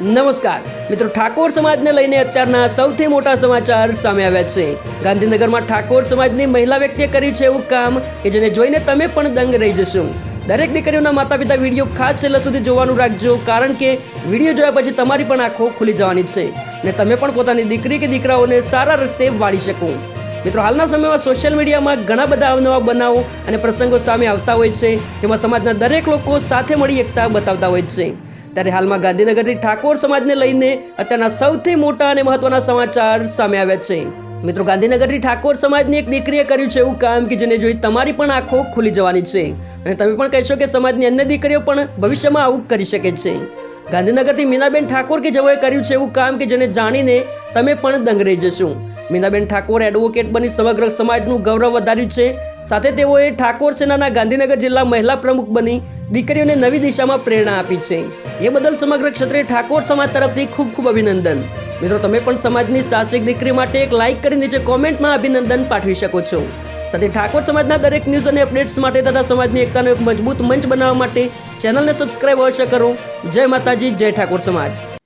નમસ્કાર મિત્રો, ઠાકોર સમાજને લઈને અત્યારના સૌથી મોટા સમાચાર સામે આવ્યા છે। ગાંધીનગરમાં ઠાકોર સમાજની મહિલા વ્યક્તિએ કર્યું છે એવું કામ કે જેને જોઈને તમે પણ દંગ રહી જશો। દરેક દીકરીઓના માતા પિતા વિડીયો ખાસ છેલ્લા સુધી જોવાનું રાખજો, કારણ કે વિડીયો જોયા પછી તમારી પણ આંખો ખુલી જવાની છે અને તમે પણ પોતાની દીકરી કે દીકરાઓને સારા રસ્તે વાળી શકો। મિત્રો, હાલના સમયમાં સોશિયલ મીડિયામાં ઘણા બધા અવનવા બનાવો અને પ્રસંગો સામે આવતા હોય છે, જેમાં સમાજના દરેક લોકો સાથે મળી એકતા બતાવતા હોય છે। ત્યારે હાલમાં ગાંધીનગરથી ઠાકોર સમાજને લઈને અત્યારના સૌથી મોટા અને મહત્વના સમાચાર સામે આવ્યા છે। મિત્રો, ગાંધીનગરથી ઠાકોર સમાજની એક દીકરીએ કર્યું છે એવું કામ કે જેને જોઈ તમારી પણ આંખો ખુલી જવાની છે અને તમે પણ કહેશો કે સમાજની અન્ય દીકરીઓ પણ ભવિષ્યમાં આવું કરી શકે છે। ગાંધીનગરથી મીનાબેન ઠાકોર કે જેઓએ કર્યું છે એવું કામ કે જેને જાણીને તમે પણ દંગ રહી જશો। મીનાબેન ઠાકોર એડવોકેટ બની સમગ્ર સમાજનું ગૌરવ વધાર્યું છે, સાથે તેઓએ ઠાકોર સેનાના ગાંધીનગર જિલ્લા મહિલા પ્રમુખ બની દીકરીઓને નવી દિશામાં પ્રેરણા આપી છે। એ બદલ સમગ્ર ક્ષત્રિય ઠાકોર સમાજ તરફથી ખૂબ ખૂબ અભિનંદન। મિત્રો, તમે પણ સમાજની સાહસિક દીકરી માટે એક લાઇક કરી નીચે કોમેન્ટમાં અભિનંદન પાઠવી શકો છો। સાથે ઠાકોર સમાજના દરેક ન્યૂઝ અને અપડેટ્સ માટે તથા સમાજની એકતાનો એક મજબૂત મંચ બનાવવા માટે ચેનલને સબસ્ક્રાઇબ અવશ્ય કરો। જય માતાજી, જય ઠાકોર સમાજ।